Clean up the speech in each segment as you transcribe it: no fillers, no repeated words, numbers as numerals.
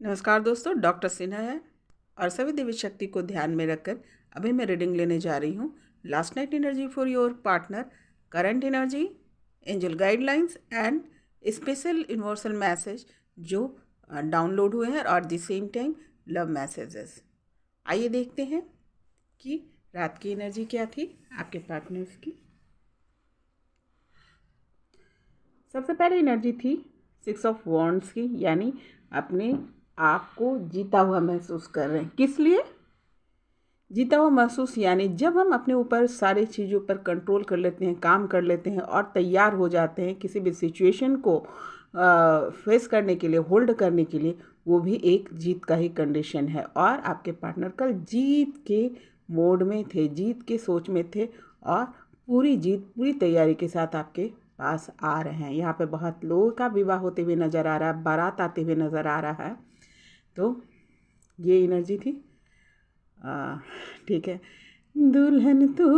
नमस्कार दोस्तों, डॉक्टर सिन्हा है और सभी देवी शक्ति को ध्यान में रखकर अभी मैं रीडिंग लेने जा रही हूँ। Last night energy for your partner, current energy, angel guidelines and special universal message जो डाउनलोड हुए हैं और the same time love messages. आइए देखते हैं कि रात की एनर्जी क्या थी आपके पार्टनर्स की। सबसे पहले एनर्जी थी 6 ऑफ वॉन्ड्स की, यानी अपने आप को जीता हुआ महसूस कर रहे हैं। किस लिए जीता हुआ महसूस? यानी जब हम अपने ऊपर सारी चीज़ों पर कंट्रोल कर लेते हैं, काम कर लेते हैं और तैयार हो जाते हैं किसी भी सिचुएशन को फेस करने के लिए, होल्ड करने के लिए, वो भी एक जीत का ही कंडीशन है। और आपके पार्टनर कल जीत के मोड में थे, जीत के सोच में थे और पूरी जीत, पूरी तैयारी के साथ आपके पास आ रहे हैं। यहाँ पे बहुत लोगों का विवाह होते हुए नज़र आ रहा है, बारात आते हुए नज़र आ रहा है। तो ये एनर्जी थी। ठीक है। दुल्हन तू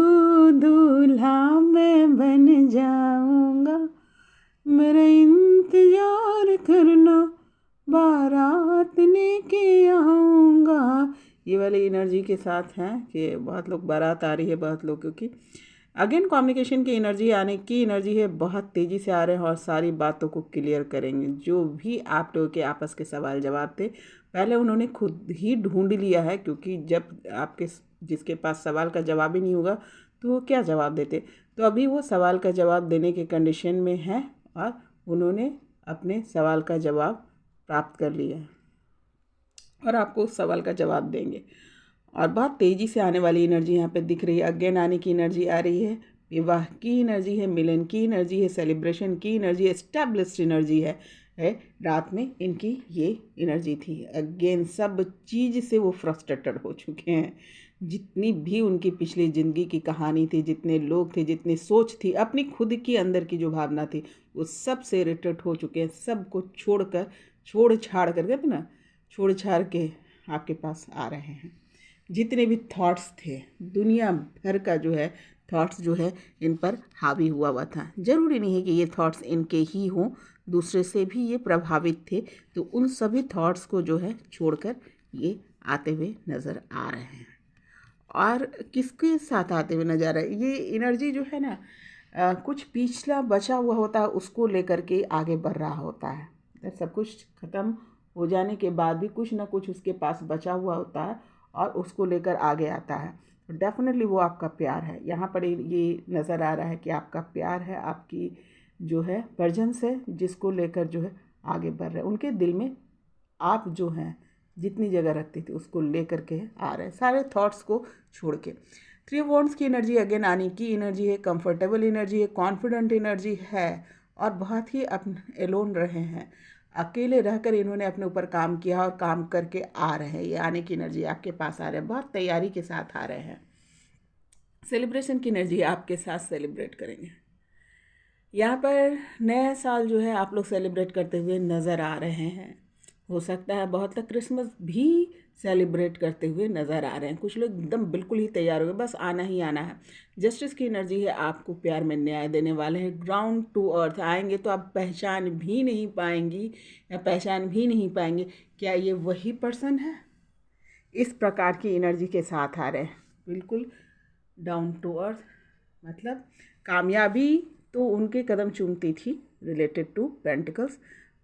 दूल्हा मैं बन जाऊंगा, मेरा इंतजार करना, बारात लेके आऊँगा। ये वाली एनर्जी के साथ है कि बहुत लोग बारात आ रही है, बहुत लोग, क्योंकि अगेन कम्युनिकेशन की एनर्जी आने की एनर्जी है। बहुत तेज़ी से आ रहे हैं और सारी बातों को क्लियर करेंगे। जो भी आप लोगों के आपस के सवाल जवाब थे, पहले उन्होंने खुद ही ढूंढ लिया है, क्योंकि जब आपके जिसके पास सवाल का जवाब ही नहीं होगा तो वो क्या जवाब देते। तो अभी वो सवाल का जवाब देने के कंडीशन में है और उन्होंने अपने सवाल का जवाब प्राप्त कर लिया है और आपको उस सवाल का जवाब देंगे। और बहुत तेज़ी से आने वाली एनर्जी यहाँ पे दिख रही है। अगेन आने की एनर्जी आ रही है, विवाह की एनर्जी है, मिलन की एनर्जी है, सेलिब्रेशन की एनर्जी है, एस्टैब्लिश्ड एनर्जी है। रात में इनकी ये एनर्जी थी। अगेन सब चीज़ से वो फ्रस्ट्रेटेड हो चुके हैं। जितनी भी उनकी पिछली ज़िंदगी की कहानी थी, जितने लोग थे, जितनी सोच थी, अपनी खुद की अंदर की जो भावना थी, वो सब से इरिटेट हो चुके हैं। सब को छोड़कर, छोड़ छाड़ कर, कहते ना, छोड़ छाड़ के आपके पास आ रहे हैं। जितने भी थॉट्स थे, दुनिया भर का जो है थॉट्स जो है इन पर हावी हुआ था। ज़रूरी नहीं है कि ये थॉट्स इनके ही हों, दूसरे से भी ये प्रभावित थे। तो उन सभी थॉट्स को जो है छोड़कर ये आते हुए नज़र आ रहे हैं। और किसके साथ आते हुए नज़र आ रहे हैं? ये एनर्जी जो है ना, कुछ पिछला बचा हुआ होता है, उसको लेकर के आगे बढ़ रहा होता है। तो सब कुछ ख़त्म हो जाने के बाद भी कुछ ना कुछ उसके पास बचा हुआ होता है और उसको लेकर आगे आता है। तो डेफिनेटली वो आपका प्यार है। यहाँ पर ये नज़र आ रहा है कि आपका प्यार है, आपकी जो है प्रेजेंस है, जिसको लेकर जो है आगे बढ़ रहे हैं। उनके दिल में आप जो हैं जितनी जगह रखते थे उसको लेकर के आ रहे हैं, सारे थॉट्स को छोड़ के। 3 वॉन्ड्स की एनर्जी अगेन आने की एनर्जी है, कंफर्टेबल एनर्जी है, कॉन्फिडेंट एनर्जी है और बहुत ही एलोन रहे हैं। अकेले रहकर इन्होंने अपने ऊपर काम किया और काम करके आ रहे हैं। ये आने की एनर्जी आपके पास आ रहे हैं, बहुत तैयारी के साथ आ रहे हैं। सेलिब्रेशन की एनर्जी आपके साथ सेलिब्रेट करेंगे। यहाँ पर नया साल जो है आप लोग सेलिब्रेट करते हुए नज़र आ रहे हैं। हो सकता है बहुत तक क्रिसमस भी सेलिब्रेट करते हुए नज़र आ रहे हैं। कुछ लोग एकदम बिल्कुल ही तैयार हो गए, बस आना ही आना है। जस्टिस की एनर्जी है, आपको प्यार में न्याय देने वाले हैं। ग्राउंड टू अर्थ आएंगे तो आप पहचान भी नहीं पाएंगी या पहचान भी नहीं पाएंगे क्या ये वही पर्सन है। इस प्रकार की एनर्जी के साथ आ रहे हैं, बिल्कुल डाउन टू अर्थ। मतलब कामयाबी तो उनके कदम चूमती थी रिलेटेड टू पेंटिकल्स,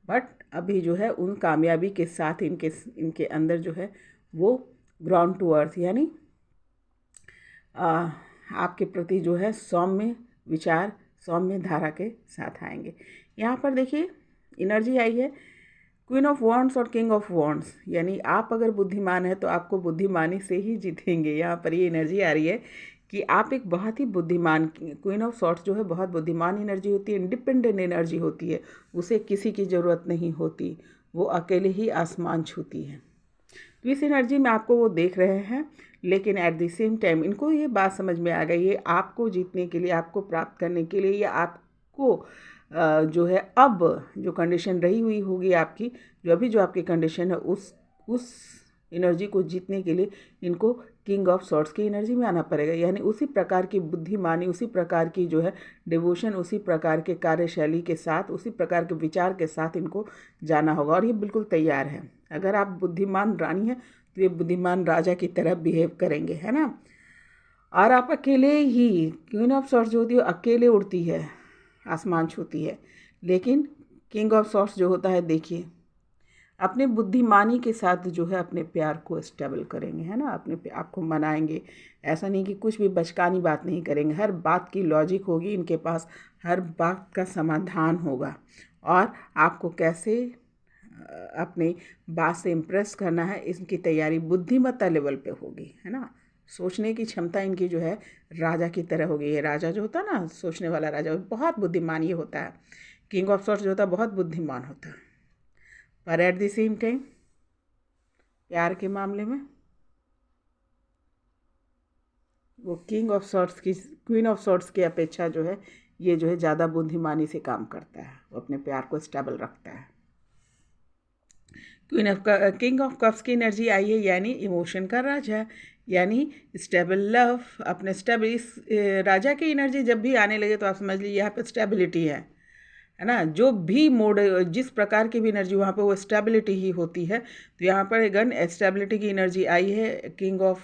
बट अभी जो है उन कामयाबी के साथ इनके अंदर जो है वो ग्राउंड टू अर्थ, यानी आपके प्रति जो है सौम्य विचार, सौम्य धारा के साथ आएंगे। यहाँ पर देखिए एनर्जी आई है क्वीन ऑफ वॉन्ड्स और किंग ऑफ वॉन्ड्स, यानी आप अगर बुद्धिमान है तो आपको बुद्धिमानी से ही जीतेंगे। यहाँ पर ये एनर्जी आ रही है कि आप एक बहुत ही बुद्धिमान, क्वीन ऑफ सॉर्ट्स जो है बहुत बुद्धिमान एनर्जी होती है, इंडिपेंडेंट एनर्जी होती है, उसे किसी की ज़रूरत नहीं होती, वो अकेले ही आसमान छूती है। तो इस एनर्जी में आपको वो देख रहे हैं, लेकिन एट द सेम टाइम इनको ये बात समझ में आ गई है, आपको जीतने के लिए, आपको प्राप्त करने के लिए, या आपको जो है अब जो कंडीशन रही हुई होगी आपकी, जो आपकी कंडीशन है, उस एनर्जी को जीतने के लिए इनको किंग ऑफ सॉर्ड्स की एनर्जी में आना पड़ेगा, यानी उसी प्रकार की बुद्धिमानी, उसी प्रकार की जो है डिवोशन, उसी प्रकार के कार्यशैली के साथ, उसी प्रकार के विचार के साथ इनको जाना होगा। और ये बिल्कुल तैयार है। अगर आप बुद्धिमान रानी हैं तो ये बुद्धिमान राजा की तरह बिहेव करेंगे, है ना। और आप अकेले ही, क्वीन ऑफ सॉर्ड्स जो होती है अकेले उड़ती है, आसमान छूती है, लेकिन किंग ऑफ सॉर्ड्स जो होता है, देखिए अपने बुद्धिमानी के साथ जो है अपने प्यार को स्टेबल करेंगे, है ना, अपने आप को मनाएंगे। ऐसा नहीं कि कुछ भी बचकानी बात नहीं करेंगे, हर बात की लॉजिक होगी इनके पास, हर बात का समाधान होगा। और आपको कैसे अपने बात से इम्प्रेस करना है, इसकी तैयारी बुद्धिमत्ता लेवल पे होगी, है ना। सोचने की क्षमता इनकी जो है राजा की तरह होगी। ये राजा जो होता है ना, सोचने वाला राजा, बहुत बुद्धिमान ये होता है। किंग ऑफ सॉर्ड्स जो होता है बहुत बुद्धिमान होता है, पर एट द सेम टाइम प्यार के मामले में वो किंग ऑफ सॉर्ड्स की, क्वीन ऑफ सॉर्ड्स की अपेक्षा जो है ये जो है ज़्यादा बुद्धिमानी से काम करता है, वो अपने प्यार को स्टेबल रखता है। किंग ऑफ कप्स की एनर्जी आई है, यानी इमोशन का राजा, यानी स्टेबल लव, अपने स्टेबल। इस राजा की एनर्जी जब भी आने लगे तो आप समझ लीजिए यहाँ पे स्टेबिलिटी है ना। जो भी मोड, जिस प्रकार की भी एनर्जी वहाँ पे वो स्टेबिलिटी ही होती है। तो यहाँ पर गन स्टेबिलिटी की एनर्जी आई है, किंग ऑफ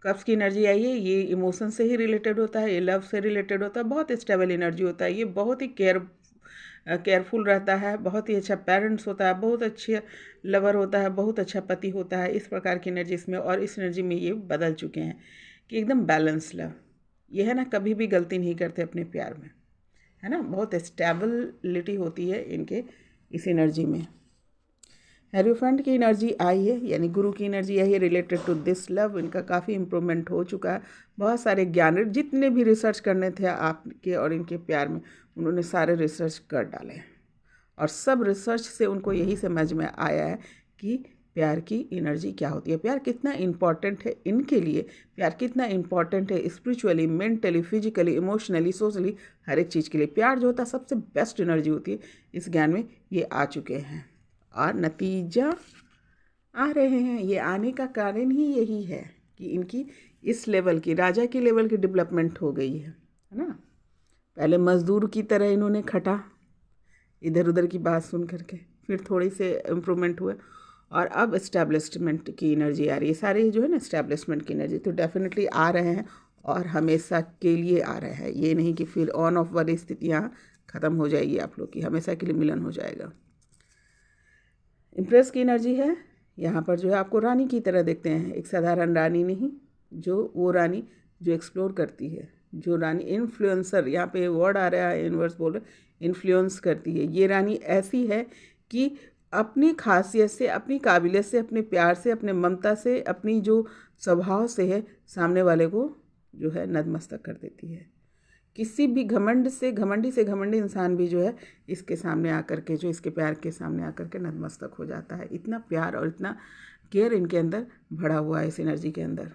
कप्स की एनर्जी आई है। ये इमोशन से ही रिलेटेड होता है, ये लव से रिलेटेड होता है, बहुत स्टेबल एनर्जी होता है। ये बहुत ही केयरफुल रहता है, बहुत ही अच्छा पेरेंट्स होता है, बहुत अच्छे लवर होता है, बहुत अच्छा पति होता है। इस प्रकार की एनर्जी इसमें, और इस एनर्जी में ये बदल चुके हैं कि एकदम बैलेंस लव। ये है ना, कभी भी गलती नहीं करते अपने प्यार में, है ना, बहुत स्टेबिलिटी होती है इनके इस एनर्जी में। हेरोफेंट की एनर्जी आई है, यानी गुरु की एनर्जी आई है रिलेटेड टू दिस लव। इनका काफ़ी इम्प्रूवमेंट हो चुका है। बहुत सारे ज्ञान, जितने भी रिसर्च करने थे आपके और इनके प्यार में, उन्होंने सारे रिसर्च कर डाले, और सब रिसर्च से उनको यही समझ में आया है कि प्यार की एनर्जी क्या होती है, प्यार कितना इम्पॉर्टेंट है इनके लिए, प्यार कितना इम्पॉर्टेंट है spiritually, mentally, physically, emotionally, socially, हर एक चीज़ के लिए। प्यार जो होता है सबसे बेस्ट एनर्जी होती है। इस ज्ञान में ये आ चुके हैं और नतीजा आ रहे हैं। ये आने का कारण ही यही है कि इनकी इस लेवल की, राजा की लेवल की डेवलपमेंट हो गई है ना। पहले मज़दूर की तरह इन्होंने खटा, इधर उधर की बात सुन करके, फिर थोड़ी से इम्प्रूवमेंट हुए, और अब इस्टेब्लिशमेंट की एनर्जी आ रही है। सारे जो है ना इस्टेब्लिशमेंट की एनर्जी तो डेफिनेटली आ रहे हैं, और हमेशा के लिए आ रहे हैं। ये नहीं कि फिर ऑन ऑफ वाली स्थितियाँ ख़त्म हो जाएगी आप लोग की, हमेशा के लिए मिलन हो जाएगा। इम्प्रेस की एनर्जी है, यहाँ पर जो है आपको रानी की तरह देखते हैं, एक साधारण रानी नहीं, जो वो रानी जो एक्सप्लोर करती है, जो रानी इन्फ्लुएंसर, यहाँ पे वर्ड आ रहा है, इन्वर्स बोल रहे, इन्फ्लुएंस करती है। ये रानी ऐसी है कि अपनी खासियत से, अपनी काबिलियत से, अपने प्यार से, अपने ममता से, अपनी जो स्वभाव से है, सामने वाले को जो है नतमस्तक कर देती है। किसी भी घमंडी से घमंडी इंसान भी जो है इसके सामने आकर के, जो इसके प्यार के सामने आकर के नतमस्तक हो जाता है। इतना प्यार और इतना केयर इनके अंदर भरा हुआ है, इस एनर्जी के अंदर।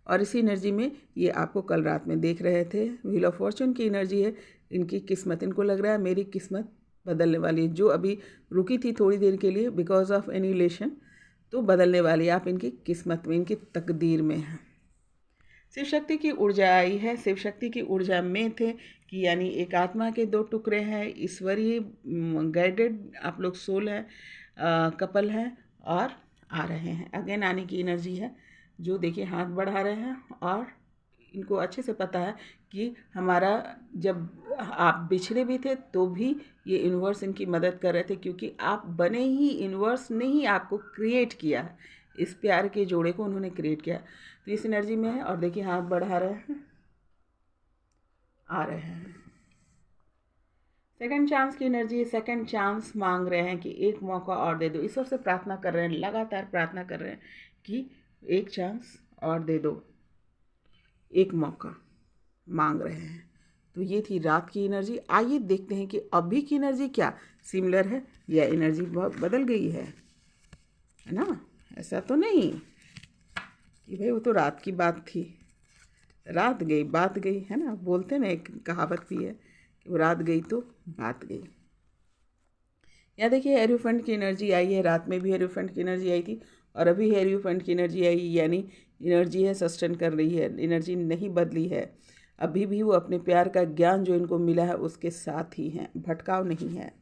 और इसी एनर्जी में ये आपको कल रात में देख रहे थे, व्हील ऑफ फॉर्चून की एनर्जी है। इनकी किस्मत, इनको लग रहा है मेरी किस्मत बदलने वाली है, जो अभी रुकी थी थोड़ी देर के लिए बिकॉज ऑफ एनिलेशन, तो बदलने वाली है। आप इनकी किस्मत में, इनकी तकदीर में हैं। शिव शक्ति की ऊर्जा आई है। शिव शक्ति की ऊर्जा में थे कि यानी एक आत्मा के दो टुकड़े हैं, ईश्वरीय गाइडेड आप लोग सोल हैं, कपल हैं, और आ रहे हैं। अगेन आने की एनर्जी है, जो देखिए हाथ बढ़ा रहे हैं, और इनको अच्छे से पता है कि हमारा जब आप बिछड़े भी थे तो भी ये यूनिवर्स इनकी मदद कर रहे थे, क्योंकि आप बने ही, यूनिवर्स ने ही आपको क्रिएट किया है। इस प्यार के जोड़े को उन्होंने क्रिएट किया, तो इस एनर्जी में है। और देखिए हाथ बढ़ा रहे हैं, आ रहे हैं। सेकंड चांस की एनर्जी है। सेकंड चांस मांग रहे हैं कि एक मौका और दे दो, ईश्वर से प्रार्थना कर रहे हैं, लगातार प्रार्थना कर रहे हैं कि एक चांस और दे दो, एक मौका मांग रहे हैं। तो ये थी रात की एनर्जी। आइए देखते हैं कि अभी की एनर्जी क्या सिमिलर है या एनर्जी बहुत बदल गई है ना। ऐसा तो नहीं कि भाई वो तो रात की बात थी, रात गई बात गई, है ना। बोलते ना, एक कहावत भी है कि वो रात गई तो बात गई। यहाँ देखिए एरोफेंट की एनर्जी आई है, रात में भी एरोफेंट की एनर्जी आई थी, और अभी हेरोफेंट की एनर्जी आई, यानी एनर्जी है सस्टेन कर रही है, एनर्जी नहीं बदली है, अभी भी वो अपने प्यार का ज्ञान जो इनको मिला है उसके साथ ही हैं, भटकाव नहीं है।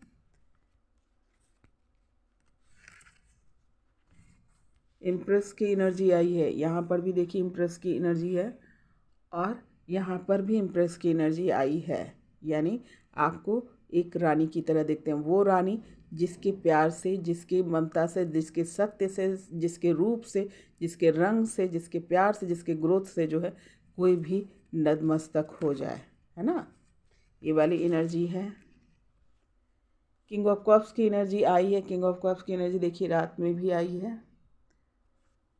इम्प्रेस की एनर्जी आई है, यहाँ पर भी देखिए इम्प्रेस की एनर्जी है और यहाँ पर भी इम्प्रेस की एनर्जी आई है, यानी आपको एक रानी की तरह देखते हैं। वो रानी जिसके प्यार से, जिसकी ममता से, जिसके सत्य से, जिसके रूप से, जिसके रंग से, जिसके प्यार से, जिसके ग्रोथ से जो है कोई भी नतमस्तक हो जाए, है ना। ये वाली एनर्जी है। किंग ऑफ कप्स की एनर्जी आई है। किंग ऑफ कप्स की एनर्जी देखिए रात में भी आई है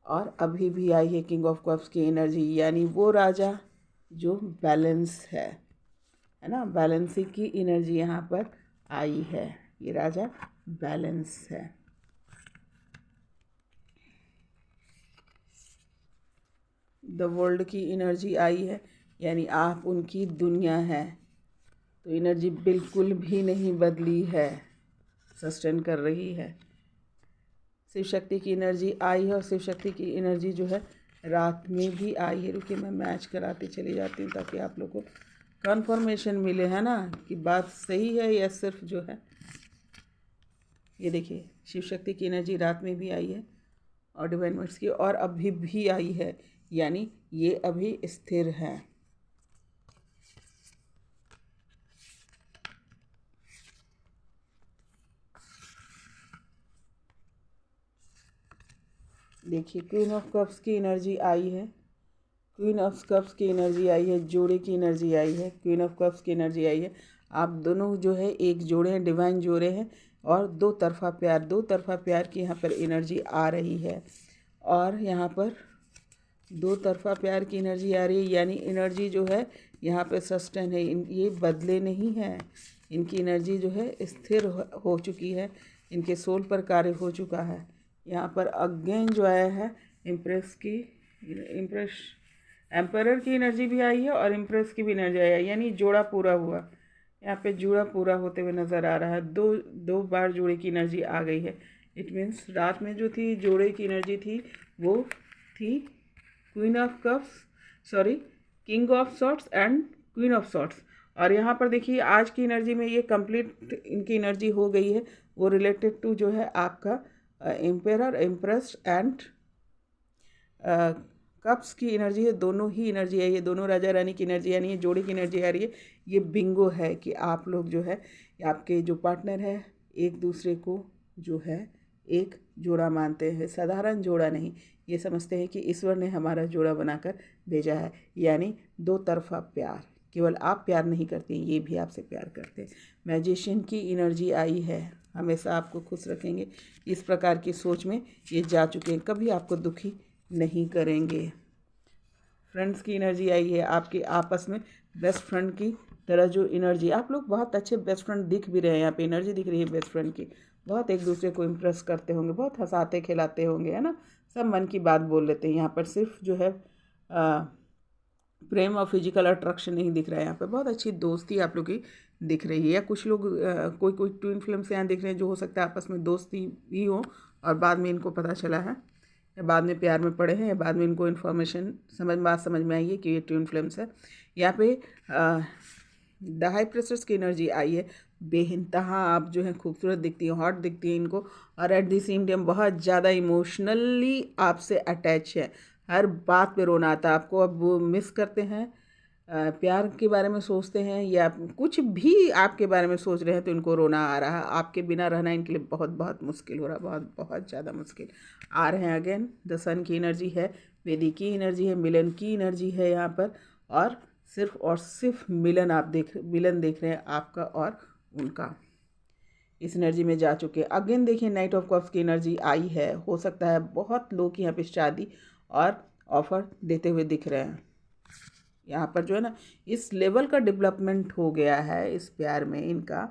और अभी भी आई है किंग ऑफ कप्स की एनर्जी, यानी वो राजा जो बैलेंस है ना, बैलेंसिंग की एनर्जी यहाँ पर आई है। ये राजा बैलेंस है। द वर्ल्ड की एनर्जी आई है, यानी आप उनकी दुनिया है। तो एनर्जी बिल्कुल भी नहीं बदली है, सस्टेन कर रही है। शिव शक्ति की एनर्जी आई है और शिव शक्ति की एनर्जी जो है रात में भी आई है। रुकिए मैं मैच कराते चली जाती हूँ ताकि आप लोग को कन्फर्मेशन मिले, है ना, कि बात सही है या सिर्फ जो है। ये देखिए शिव शक्ति की एनर्जी रात में भी आई है और डिवाइन वर्ड्स की और अभी भी आई है, यानी ये अभी स्थिर है। देखिए क्वीन ऑफ कप्स की एनर्जी आई है, क्वीन ऑफ कप्स की एनर्जी आई है, जोड़े की एनर्जी आई है, क्वीन ऑफ कप्स की एनर्जी आई है। आप दोनों जो है एक जोड़े हैं, डिवाइन जोड़े हैं और दो तरफा प्यार की यहाँ पर एनर्जी आ रही है और यहाँ पर दो तरफा प्यार की एनर्जी आ रही है, यानी एनर्जी जो है यहाँ पे सस्टेन है, ये बदले नहीं है। इनकी एनर्जी जो है स्थिर हो चुकी है, इनके सोल पर कार्य हो चुका है। यहाँ पर अगेन जो आया है इम्प्रेस एम्परर की एनर्जी भी आई है और इम्प्रेस की भी एनर्जी आई है, यानी जोड़ा पूरा हुआ। यहाँ पे जोड़ा पूरा होते हुए नज़र आ रहा है। दो बार जोड़े की एनर्जी आ गई है। इट मीन्स रात में जो थी जोड़े की एनर्जी थी वो थी queen of cups, sorry king of swords and queen of swords. और यहाँ पर देखिए आज की एनर्जी में ये कंप्लीट इनकी एनर्जी हो गई है, वो रिलेटेड टू जो है आपका एम्पेरर, एम्प्रेस एंड कप्स की एनर्जी है। दोनों ही एनर्जी है, ये दोनों राजा रानी की एनर्जी, यानी ये जोड़ी की एनर्जी आ रही है। ये बिंगो है कि आप लोग जो है आपके जो पार्टनर है एक दूसरे को जो है एक जोड़ा मानते हैं, साधारण जोड़ा नहीं। ये समझते हैं कि ईश्वर ने हमारा जोड़ा बनाकर भेजा है, यानी दो तरफा प्यार। केवल आप प्यार नहीं करते, ये भी आपसे प्यार करते हैं। मैजिशियन की एनर्जी आई है, हमेशा आपको खुश रखेंगे। इस प्रकार की सोच में ये जा चुके हैं, कभी आपको दुखी नहीं करेंगे। फ्रेंड्स की एनर्जी आई है, आपके आपस में बेस्ट फ्रेंड की तरह जो एनर्जी, आप लोग बहुत अच्छे बेस्ट फ्रेंड दिख भी रहे हैं। यहाँ पे एनर्जी दिख रही है बेस्ट फ्रेंड की, बहुत एक दूसरे को इम्प्रेस करते होंगे, बहुत हंसाते खिलाते होंगे, है ना, सब मन की बात बोल लेते हैं। यहाँ पर सिर्फ जो है प्रेम और फिजिकल अट्रैक्शन नहीं दिख रहा है, यहाँ पे बहुत अच्छी दोस्ती आप लोग की दिख रही है। या कुछ लोग कोई ट्विन फिल्म से यहाँ दिख रहे हैं, जो हो सकता है आपस में दोस्ती भी हो और बाद में इनको पता चला है, या बाद में प्यार में पड़े हैं, या बाद में इनको इन्फॉर्मेशन बात समझ में आई है कि ये ट्विन फिल्म्स है। यहाँ पे द हाई प्रेस्टेस की एनर्जी आई है। बेइंतहा आप जो है खूबसूरत दिखती है, हॉट दिखती है इनको, और एट द सेम टाइम बहुत ज़्यादा इमोशनली आपसे अटैच है। हर बात पे रोना आता है आपको, अब वो मिस करते हैं, प्यार के बारे में सोचते हैं या कुछ भी आपके बारे में सोच रहे हैं तो इनको रोना आ रहा है। आपके बिना रहना इनके लिए बहुत बहुत मुश्किल हो रहा है, बहुत बहुत ज़्यादा मुश्किल आ रहे हैं। अगेन द सन की एनर्जी है, वेदी की एनर्जी है, मिलन की एनर्जी है यहाँ पर, और सिर्फ मिलन देख रहे हैं आपका और उनका, इस एनर्जी में जा चुके हैं। अगेन देखिए नाइट ऑफ कप्स की एनर्जी आई है। हो सकता है बहुत लोग यहाँ पे शादी और ऑफर देते हुए दिख रहे हैं। यहाँ पर जो है ना इस लेवल का डेवलपमेंट हो गया है इस प्यार में इनका,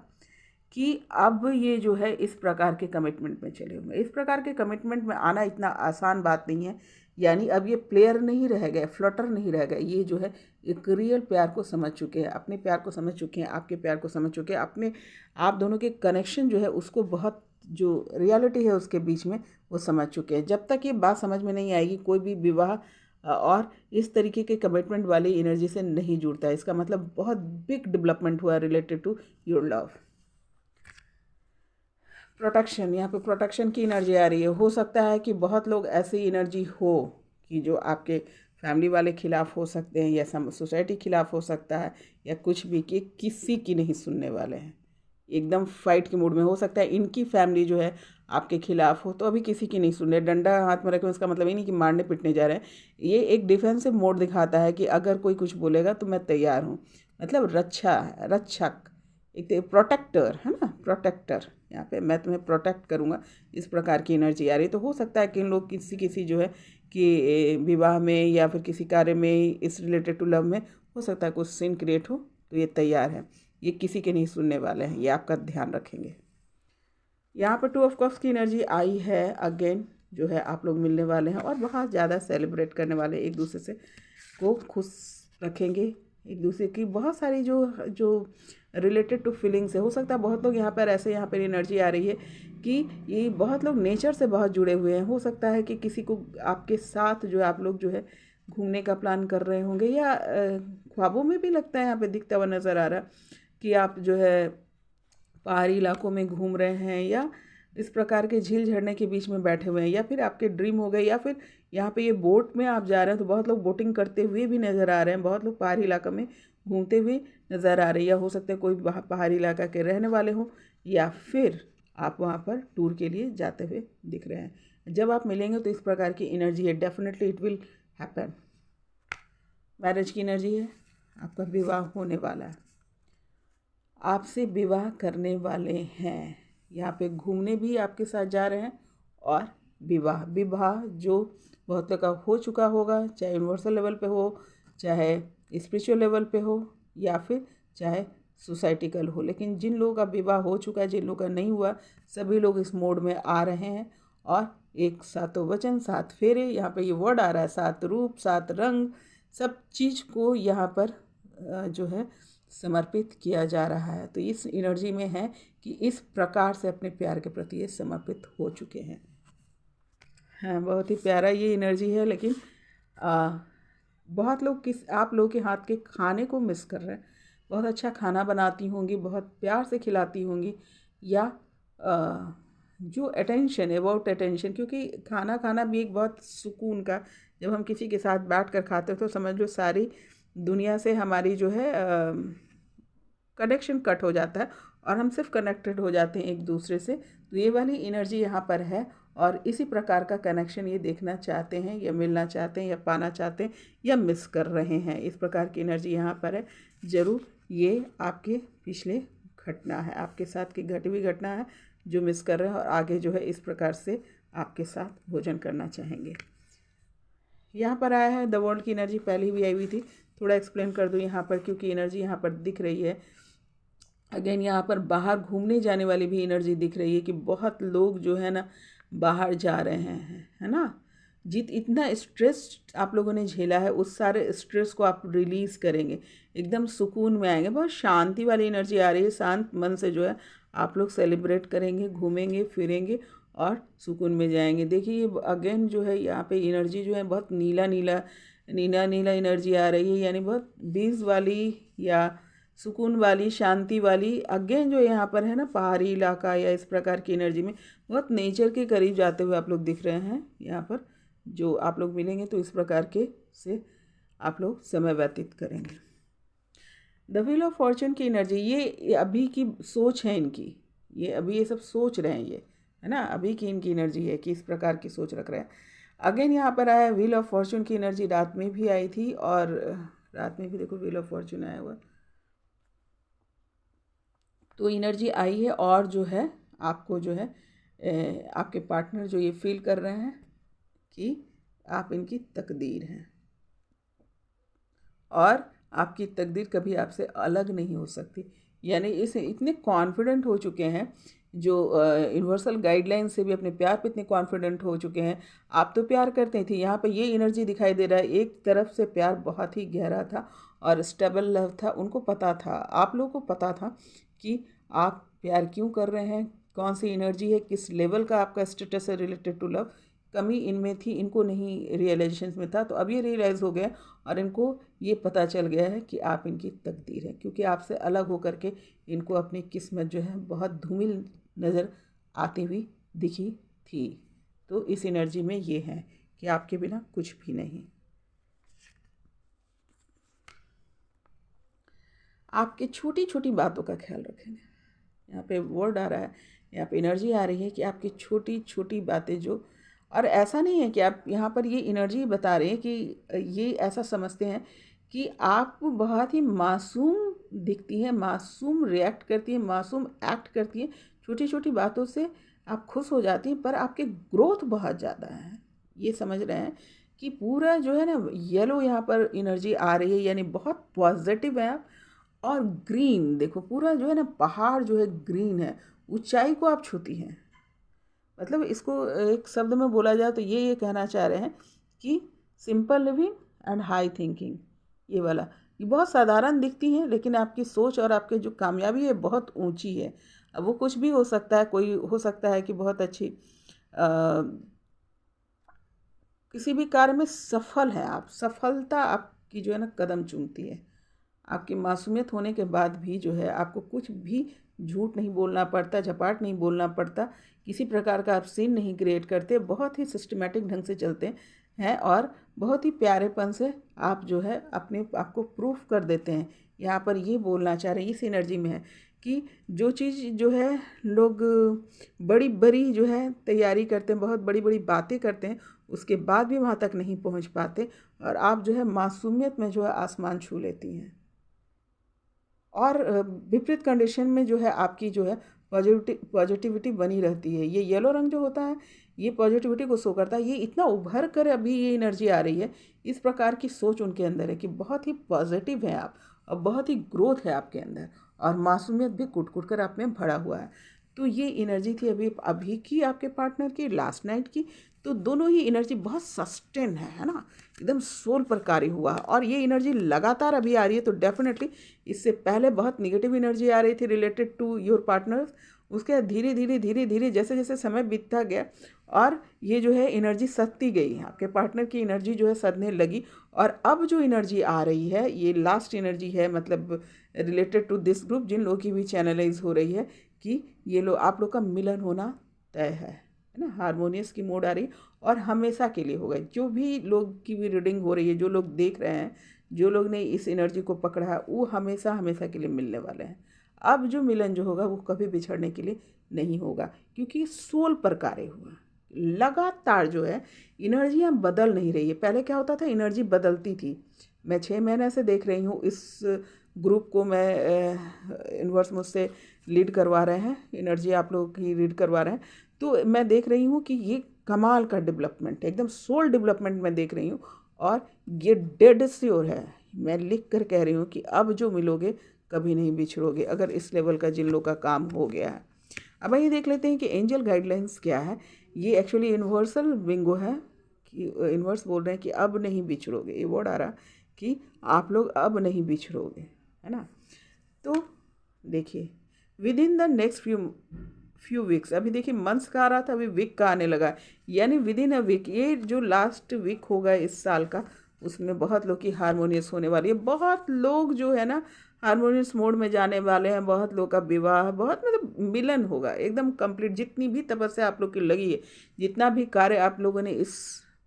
कि अब ये जो है इस प्रकार के कमिटमेंट में चले हुए। इस प्रकार के कमिटमेंट में आना इतना आसान बात नहीं है, यानी अब ये प्लेयर नहीं रह गए, फ्लटर नहीं रह गए, ये जो है एक रियल प्यार को समझ चुके हैं, अपने प्यार को समझ चुके हैं, आपके प्यार को समझ चुके हैं, अपने आप दोनों के कनेक्शन जो है उसको बहुत जो रियलिटी है उसके बीच में वो समझ चुके हैं। जब तक ये बात समझ में नहीं आएगी कोई भी विवाह और इस तरीके के कमिटमेंट वाली एनर्जी से नहीं जुड़ता है। इसका मतलब बहुत बिग डेवलपमेंट हुआ related to your love. Protection, यहाँ पे प्रोटेक्शन की एनर्जी आ रही है। हो सकता है कि बहुत लोग ऐसी एनर्जी हो कि जो आपके फैमिली वाले खिलाफ हो सकते हैं या सोसाइटी खिलाफ हो सकता है या कुछ भी, कि किसी की नहीं सुनने वाले हैं, एकदम फाइट के मूड में। हो सकता है इनकी फैमिली जो है आपके खिलाफ हो तो अभी किसी की नहीं सुन रहे, डंडा हाथ में रखे। इसका मतलब ये नहीं कि मारने पिटने जा रहे हैं। ये एक डिफेंसिव मोड दिखाता है कि अगर कोई कुछ बोलेगा तो मैं तैयार हूँ। मतलब रक्षक, एक प्रोटेक्टर है ना, प्रोटेक्टर। यहाँ पे मैं तुम्हें प्रोटेक्ट करूँगा, इस प्रकार की एनर्जी आ रही है। तो हो सकता है कि इन लोग किसी जो है कि विवाह में या फिर किसी कार्य में इस रिलेटेड टू लव में हो सकता है कुछ सीन क्रिएट हो, तो ये तैयार है। ये किसी के नहीं सुनने वाले हैं, ये आपका ध्यान रखेंगे। यहाँ पर 2 ऑफ कप्स की एनर्जी आई है। अगेन जो है आप लोग मिलने वाले हैं और बहुत ज़्यादा सेलिब्रेट करने वाले हैं, एक दूसरे से को खुश रखेंगे, एक दूसरे की बहुत सारी जो रिलेटेड टू फीलिंग्स है। हो सकता है बहुत लोग यहाँ पर एनर्जी आ रही है कि ये बहुत लोग नेचर से बहुत जुड़े हुए हैं। हो सकता है कि किसी को आपके साथ जो आप लोग जो है घूमने का प्लान कर रहे होंगे, या ख्वाबों में भी लगता है यहाँ पे दिखता हुआ नज़र आ रहा कि आप जो है पहाड़ी इलाकों में घूम रहे हैं या इस प्रकार के झील झरने के बीच में बैठे हुए हैं, या फिर आपके ड्रीम हो गए, या फिर यहाँ पे ये बोट में आप जा रहे हैं तो बहुत लोग बोटिंग करते हुए भी नज़र आ रहे हैं, बहुत लोग पहाड़ी इलाका में घूमते हुए नज़र आ रही है। या हो सकता है कोई पहाड़ी इलाका के रहने वाले हों या फिर आप वहाँ पर टूर के लिए जाते हुए दिख रहे हैं। जब आप मिलेंगे तो इस प्रकार की एनर्जी है, definitely it will happen. Marriage की एनर्जी है, आपका विवाह होने वाला है, आपसे विवाह करने वाले हैं। यहाँ पे घूमने भी आपके साथ जा रहे हैं और विवाह जो बहुत लोग का हो चुका होगा, चाहे यूनिवर्सल लेवल पे हो, चाहे स्पिरिचुअल लेवल पे हो, या फिर चाहे सोसाइटिकल हो। लेकिन जिन लोगों का विवाह हो चुका है, जिन लोगों का नहीं हुआ, सभी लोग इस मोड में आ रहे हैं। और एक सातों वचन, 7 फेरे, यहाँ पे ये वर्ड आ रहा है, 7 रूप, 7 रंग, सब चीज़ को यहाँ पर जो है समर्पित किया जा रहा है। तो इस एनर्जी में है कि इस प्रकार से अपने प्यार के प्रति ये समर्पित हो चुके हैं। हाँ, बहुत ही प्यारा ये एनर्जी है। लेकिन बहुत लोग आप लोगों के हाथ के खाने को मिस कर रहे हैं। बहुत अच्छा खाना बनाती होंगी, बहुत प्यार से खिलाती होंगी, या जो अटेंशन, अबाउट अटेंशन, क्योंकि खाना भी एक बहुत सुकून का, जब हम किसी के साथ बैठ कर खाते हैं तो समझ लो सारी दुनिया से हमारी जो है कनेक्शन कट हो जाता है और हम सिर्फ कनेक्टेड हो जाते हैं एक दूसरे से। तो ये वाली एनर्जी यहाँ पर है और इसी प्रकार का कनेक्शन ये देखना चाहते हैं या मिलना चाहते हैं या पाना चाहते हैं या मिस कर रहे हैं। इस प्रकार की एनर्जी यहाँ पर है। ज़रूर ये आपके पिछले घटना है, आपके साथ की घटी हुई घटना है जो मिस कर रहे हैं और आगे जो है इस प्रकार से आपके साथ भोजन करना चाहेंगे। यहाँ पर आया है द वर्ल्ड की एनर्जी, पहले भी आई हुई थी। थोड़ा एक्सप्लेन कर दूँ यहाँ पर, क्योंकि एनर्जी यहाँ पर दिख रही है। अगेन यहाँ पर बाहर घूमने जाने वाली भी एनर्जी दिख रही है कि बहुत लोग जो है ना बाहर जा रहे हैं, है ना। इतना स्ट्रेस आप लोगों ने झेला है, उस सारे स्ट्रेस को आप रिलीज़ करेंगे, एकदम सुकून में आएंगे। बहुत शांति वाली एनर्जी आ रही है। शांत मन से जो है आप लोग सेलिब्रेट करेंगे, घूमेंगे फिरेंगे और सुकून में जाएंगे। देखिए अगेन जो है यहाँ पे एनर्जी जो है बहुत नीला एनर्जी आ रही है, यानी बहुत बीज वाली या सुकून वाली, शांति वाली। अगेन जो यहाँ पर है ना पहाड़ी इलाका या इस प्रकार की एनर्जी में बहुत नेचर के करीब जाते हुए आप लोग दिख रहे हैं। यहाँ पर जो आप लोग मिलेंगे तो इस प्रकार के से आप लोग समय व्यतीत करेंगे। द व्हील ऑफ फॉर्चून की एनर्जी, ये अभी की सोच है इनकी, ये अभी ये सब सोच रहे हैं, ये है ना अभी की इनकी एनर्जी है कि इस प्रकार की सोच रख रहे हैं। अगेन यहाँ पर आया व्हील ऑफ फॉर्चून की एनर्जी, रात में भी आई थी और रात में भी देखो व्हील ऑफ फॉर्चून आया हुआ, तो एनर्जी आई है। और जो है आपको जो है आपके पार्टनर जो ये फील कर रहे हैं कि आप इनकी तकदीर हैं और आपकी तकदीर कभी आपसे अलग नहीं हो सकती। यानी इसे इतने कॉन्फिडेंट हो चुके हैं, जो यूनिवर्सल गाइडलाइन से भी अपने प्यार पे इतने कॉन्फिडेंट हो चुके हैं। आप तो प्यार करते थे, यहाँ पे ये एनर्जी दिखाई दे रहा है। एक तरफ से प्यार बहुत ही गहरा था और स्टेबल लव था। उनको पता था, आप लोगों को पता था कि आप प्यार क्यों कर रहे हैं, कौन सी एनर्जी है, किस लेवल का आपका स्टेटस है रिलेटेड टू लव, कमी इनमें थी, इनको नहीं रियलाइजेशन में था। तो अब ये रियलाइज़ हो गया और इनको ये पता चल गया है कि आप इनकी तकदीर है, क्योंकि आपसे अलग होकर के इनको अपनी किस्मत जो है बहुत धूमिल नज़र आती हुई दिखी थी। तो इस एनर्जी में ये है कि आपके बिना कुछ भी नहीं। आपके छोटी छोटी बातों का ख्याल रखेंगे। यहाँ पे वर्ड आ रहा है, यहाँ पे एनर्जी आ रही है कि आपकी छोटी छोटी बातें जो, और ऐसा नहीं है कि आप यहाँ पर ये एनर्जी बता रहे हैं कि ये ऐसा समझते हैं कि आप बहुत ही मासूम दिखती हैं, मासूम रिएक्ट करती हैं, मासूम एक्ट करती हैं, छोटी छोटी बातों से आप खुश हो जाती हैं, पर आपके ग्रोथ बहुत ज़्यादा है। ये समझ रहे हैं कि पूरा जो है ना येलो यहाँ पर एनर्जी आ रही है, यानी बहुत पॉजिटिव है आप। और ग्रीन देखो, पूरा जो है ना पहाड़ जो है ग्रीन है, ऊंचाई को आप छूती हैं। मतलब इसको एक शब्द में बोला जाए तो ये कहना चाह रहे हैं कि simple living and high thinking, ये वाला, ये बहुत साधारण दिखती हैं, लेकिन आपकी सोच और आपके जो कामयाबी है बहुत ऊंची है। अब वो कुछ भी हो सकता है, कोई हो सकता है कि बहुत अच्छी किसी भी कार्य में सफल है आप, सफलता आपकी जो है ना कदम चूमती है। आपकी मासूमियत होने के बाद भी जो है आपको कुछ भी झूठ नहीं बोलना पड़ता, झपाट नहीं बोलना पड़ता, किसी प्रकार का आप सीन नहीं क्रिएट करते, बहुत ही सिस्टमेटिक ढंग से चलते हैं और बहुत ही प्यारेपन से आप जो है अपने आप को प्रूफ कर देते हैं। यहाँ पर ये बोलना चाह रहे हैं, इस एनर्जी में है कि जो चीज़ जो है लोग बड़ी बड़ी जो है तैयारी करते हैं, बहुत बड़ी बड़ी बातें करते हैं, उसके बाद भी वहाँ तक नहीं पहुँच पाते, और आप जो है मासूमियत में जो है आसमान छू लेती हैं। और विपरीत कंडीशन में जो है आपकी जो है पॉजिटिविटी बनी रहती है। ये येलो रंग जो होता है ये पॉजिटिविटी को शो करता है। ये इतना उभर कर अभी ये एनर्जी आ रही है, इस प्रकार की सोच उनके अंदर है कि बहुत ही पॉजिटिव है आप, और बहुत ही ग्रोथ है आपके अंदर, और मासूमियत भी कुट कुट कर आप में भरा हुआ है। तो ये एनर्जी थी अभी अभी की आपके पार्टनर की, लास्ट नाइट की। तो दोनों ही एनर्जी बहुत सस्टेन है ना, एकदम सोल पर कार्य हुआ है, और ये एनर्जी लगातार अभी आ रही है। तो डेफिनेटली इससे पहले बहुत निगेटिव एनर्जी आ रही थी रिलेटेड टू योर पार्टनर्स, उसके धीरे धीरे धीरे धीरे जैसे जैसे समय बीतता गया और ये जो है एनर्जी सधती गई, आपके पार्टनर की एनर्जी जो है सधने लगी। और अब जो एनर्जी आ रही है ये लास्ट एनर्जी है, मतलब रिलेटेड टू दिस ग्रुप, जिन लोगों की भी चैनलाइज हो रही है कि ये लोग आप लोग का मिलन होना तय है ना, हारमोनियस की मोड आ रही, और हमेशा के लिए होगा। जो भी लोग की भी रीडिंग हो रही है, जो लोग देख रहे हैं, जो लोग ने इस एनर्जी को पकड़ा है, वो हमेशा हमेशा के लिए मिलने वाले हैं। अब जो मिलन जो होगा वो कभी बिछड़ने के लिए नहीं होगा, क्योंकि सोल पर कार्य हुआ। लगातार जो है एनर्जियाँ बदल नहीं रही है। पहले क्या होता था, एनर्जी बदलती थी। मैं 6 महीने से देख रही हूँ इस ग्रुप को, मैं यूनिवर्स मुझसे लीड करवा रहे हैं, एनर्जी आप लोगों की रीड करवा रहे हैं। तो मैं देख रही हूँ कि ये कमाल का डेवलपमेंट है, एकदम सोल डेवलपमेंट मैं देख रही हूँ, और ये डेड श्योर है। मैं लिख कर कह रही हूँ कि अब जो मिलोगे कभी नहीं बिछड़ोगे, अगर इस लेवल का जिन लोगों का काम हो गया है। अब आइए देख लेते हैं कि एंजल गाइडलाइंस क्या है। ये एक्चुअली यूनिवर्सल बिंगो है कि यूनिवर्स बोल रहे हैं कि अब नहीं बिछड़ोगे। ये वर्ड आ रहा कि आप लोग अब नहीं बिछड़ोगे, है ना। तो देखिए with in the next few weeks, अभी देखिए मंथ्स का आ रहा था, अभी वीक का आने लगा, यानी विद इन अ वीक, ये जो लास्ट वीक होगा इस साल का, उसमें बहुत लोग की हारमोनियस होने वाली है। बहुत लोग जो है ना हारमोनियस मोड में जाने वाले हैं, बहुत लोग का विवाह, बहुत मतलब मिलन होगा एकदम कंप्लीट। जितनी भी तपस्या आप लोग की लगी है, जितना भी कार्य आप लोगों ने इस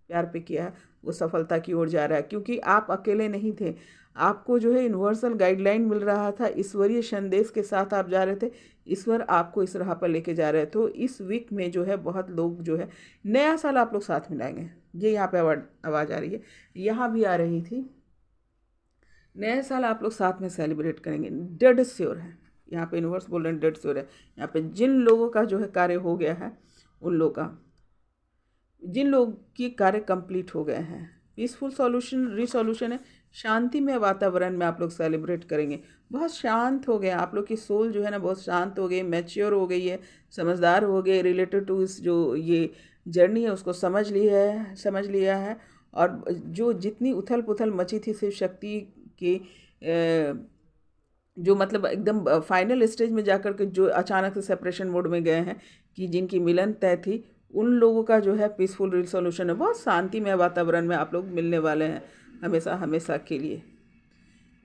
प्यार पे किया है, वो सफलता की ओर जा रहा है, क्योंकि आप अकेले नहीं थे। आपको जो है यूनिवर्सल गाइडलाइन मिल रहा था, ईश्वरीय संदेश के साथ आप जा रहे थे, ईश्वर आपको इस राह पर लेके जा रहे थे। तो इस वीक में जो है बहुत लोग जो है नया साल आप लोग साथ मिलाएंगे। ये यहाँ पे आवाज़ आ रही है, यहाँ भी आ रही थी, नया साल आप लोग साथ में सेलिब्रेट करेंगे, डेड श्योर है। यहाँ पे यूनिवर्स बोल रहे हैं डेड श्योर है। यहाँ पे जिन लोगों का जो है कार्य हो गया है, उन लोगों का, जिन लोग की कार्य कंप्लीट हो गए हैं, पीसफुल सॉल्यूशन रिसोल्यूशन है, शांतिमय वातावरण में आप लोग सेलिब्रेट करेंगे। बहुत शांत हो गए आप लोग की सोल जो है ना, बहुत शांत हो गई, मैच्योर हो गई है, समझदार हो गए, रिलेटेड टू इस जो ये जर्नी है उसको समझ लिया है। और जो जितनी उथल पुथल मची थी शिव शक्ति की जो मतलब एकदम फाइनल स्टेज में जाकर के जो अचानक से सेपरेशन मोड में गए हैं, कि जिनकी मिलन तय थी, उन लोगों का जो है पीसफुल रिसोल्यूशन है। बहुत शांतिमय वातावरण में आप लोग मिलने वाले हैं हमेशा हमेशा के लिए।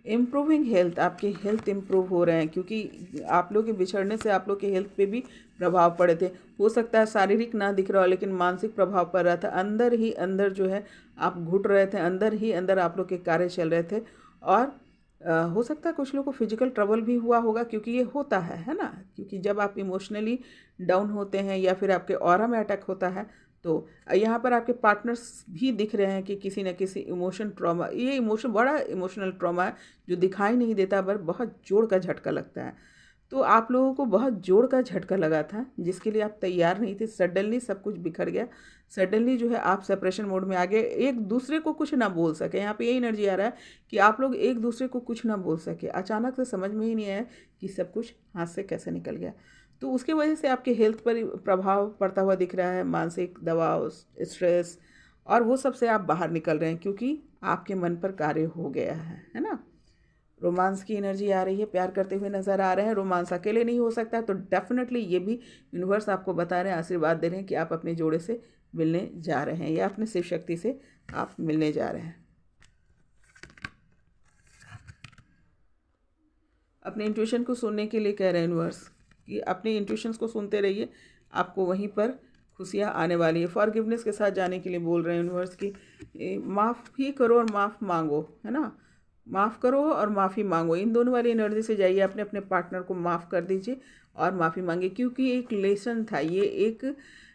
इम्प्रूविंग हेल्थ, आपके हेल्थ इम्प्रूव हो रहे हैं, क्योंकि आप लोग के बिछड़ने से आप लोग के हेल्थ पे भी प्रभाव पड़े थे। हो सकता है शारीरिक ना दिख रहा हो, लेकिन मानसिक प्रभाव पड़ रहा था। अंदर ही अंदर जो है आप घुट रहे थे, अंदर ही अंदर आप लोग के कार्य चल रहे थे। और हो सकता है कुछ लोगों को फिजिकल ट्रबल भी हुआ होगा, क्योंकि ये होता है ना। क्योंकि जब आप इमोशनली डाउन होते हैं या फिर आपके ऑरा में अटैक होता है, तो यहाँ पर आपके पार्टनर्स भी दिख रहे हैं कि किसी न किसी इमोशन ट्रॉमा, ये इमोशन बड़ा इमोशनल ट्रॉमा है जो दिखाई नहीं देता, पर बहुत जोर का झटका लगता है। तो आप लोगों को बहुत जोर का झटका लगा था, जिसके लिए आप तैयार नहीं थे। सडनली सब कुछ बिखर गया। सडनली जो है आप सेपरेशन मोड में आ गए, एक दूसरे को कुछ ना बोल सके। यहाँ पे ये एनर्जी आ रहा है कि आप लोग एक दूसरे को कुछ ना बोल सके। अचानक से समझ में ही नहीं आया कि सब कुछ हाथ से कैसे निकल गया। तो उसके वजह से आपके हेल्थ पर प्रभाव पड़ता हुआ दिख रहा है, मानसिक दबाव, स्ट्रेस, और वो सब से आप बाहर निकल रहे हैं, क्योंकि आपके मन पर कार्य हो गया है ना। रोमांस की एनर्जी आ रही है, प्यार करते हुए नज़र आ रहे हैं। रोमांस अकेले नहीं हो सकता, तो डेफिनेटली ये भी यूनिवर्स आपको बता रहे हैं, आशीर्वाद दे रहे हैं कि आप अपने जोड़े से मिलने जा रहे हैं, या अपने शिव शक्ति से आप मिलने जा रहे हैं। अपने इंट्यूशन को सुनने के लिए कह रहे हैं यूनिवर्स कि अपने इंट्यूशंस को सुनते रहिए, आपको वहीं पर खुशियाँ आने वाली है। फॉरगिवनेस के साथ जाने के लिए बोल रहे हैं यूनिवर्स की माफ़ भी करो और माफ़ मांगो, है ना। माफ़ करो और माफ़ी मांगो, इन दोनों वाली एनर्जी से जाइए। अपने अपने पार्टनर को माफ़ कर दीजिए और माफ़ी मांगिए, क्योंकि एक लेसन था ये, एक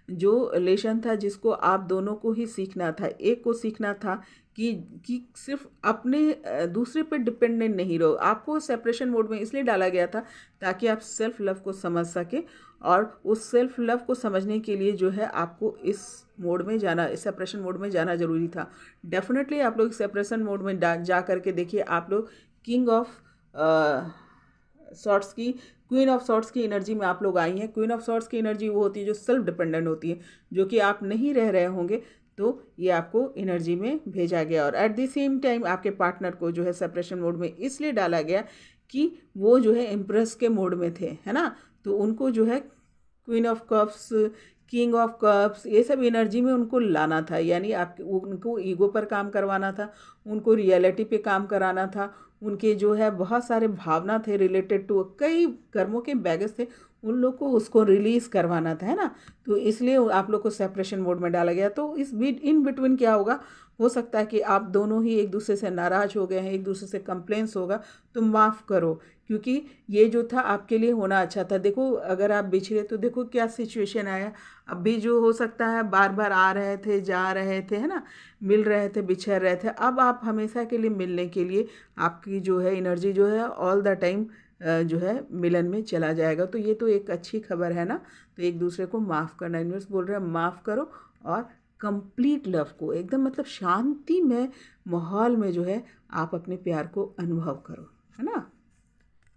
जो लेसन था जिसको आप दोनों को ही सीखना था। एक को सीखना था कि सिर्फ अपने दूसरे पर डिपेंडेंट नहीं रहो। आपको सेपरेशन मोड में इसलिए डाला गया था ताकि आप सेल्फ लव को समझ सके, और उस सेल्फ लव को समझने के लिए जो है आपको इस मोड में जाना, इस सेपरेशन मोड में जाना ज़रूरी था। डेफिनेटली आप लोग सेपरेशन मोड में जा करके देखिए, आप लोग किंग ऑफ सॉर्ट्स की, क्वीन ऑफ सॉर्ट्स की एनर्जी में आप लोग आई हैं। क्वीन ऑफ सॉर्ट्स की एनर्जी वो होती है जो सेल्फ डिपेंडेंट होती है, जो कि आप नहीं रह रहे होंगे, तो ये आपको एनर्जी में भेजा गया। और एट द सेम टाइम आपके पार्टनर को जो है सेपरेशन मोड में इसलिए डाला गया कि वो जो है इम्प्रेस के मोड में थे, है ना। तो उनको जो है queen of cups, king of cups, ये सब एनर्जी में उनको लाना था। यानी आप उनको ईगो पर काम करवाना था, उनको रियलिटी पे काम कराना था। उनके जो है बहुत सारे भावना थे रिलेटेड टू कई कर्मों के बैगेज थे, उन लोग को उसको रिलीज़ करवाना था, है ना। तो इसलिए आप लोग को सेपरेशन मोड में डाला गया। तो इस इन बिटवीन क्या होगा, हो सकता है कि आप दोनों ही एक दूसरे से नाराज़ हो गए हैं, एक दूसरे से कंप्लेंट्स होगा, तो माफ़ करो, क्योंकि ये जो था आपके लिए होना अच्छा था। देखो अगर आप बिछड़े तो देखो क्या सिचुएशन आया। अब भी जो हो सकता है बार बार आ रहे थे, जा रहे थे, है ना, मिल रहे थे, बिछड़ रहे थे। अब आप हमेशा के लिए मिलने के लिए आपकी जो है एनर्जी जो है ऑल द टाइम जो है मिलन में चला जाएगा। तो ये तो एक अच्छी खबर है ना। तो एक दूसरे को माफ़ करना, यूनिवर्स बोल रहे हैं माफ़ करो, और कंप्लीट लव को एकदम मतलब शांति में माहौल में जो है आप अपने प्यार को अनुभव करो, है ना।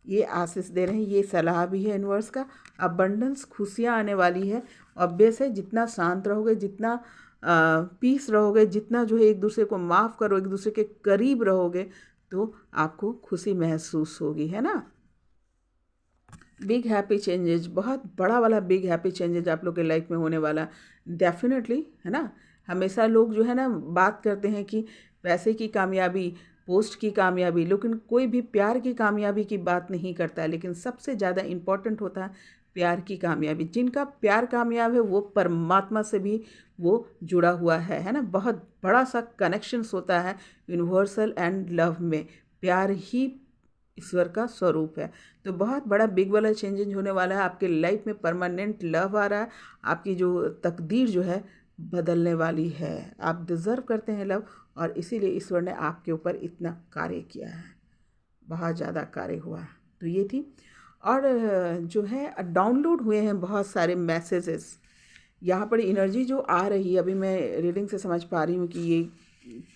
ये आशीष दे रहे हैं, ये सलाह भी है यूनिवर्स का। अबंडेंस, खुशियाँ आने वाली है। ऑब्वियस है, जितना शांत रहोगे, जितना पीस रहोगे, जितना जो है एक दूसरे को माफ़ करो, एक दूसरे के करीब रहोगे, तो आपको खुशी महसूस होगी, है ना। बिग हैप्पी चेंजेज, बहुत बड़ा वाला बिग हैप्पी चेंजेज आप लोग के लाइफ में होने वाला डेफिनेटली, है ना। हमेशा लोग जो है ना बात करते हैं कि पैसे की कामयाबी, पोस्ट की कामयाबी, लेकिन कोई भी प्यार की कामयाबी की बात नहीं करता है। लेकिन सबसे ज़्यादा इम्पोर्टेंट होता है प्यार की कामयाबी। जिनका प्यार कामयाब है वो परमात्मा से भी वो जुड़ा हुआ है ना। बहुत बड़ा सा कनेक्शंस होता है यूनिवर्सल एंड लव में। प्यार ही ईश्वर का स्वरूप है। तो बहुत बड़ा बिग वाला चेंजेस होने वाला है आपके लाइफ में। परमानेंट लव आ रहा है, आपकी जो तकदीर जो है बदलने वाली है। आप डिज़र्व करते हैं लव, और इसीलिए ईश्वर ने आपके ऊपर इतना कार्य किया है, बहुत ज़्यादा कार्य हुआ है। तो ये थी। और जो है डाउनलोड हुए हैं बहुत सारे मैसेजेस यहाँ पर। एनर्जी जो आ रही है, अभी मैं रीडिंग से समझ पा रही हूँ कि ये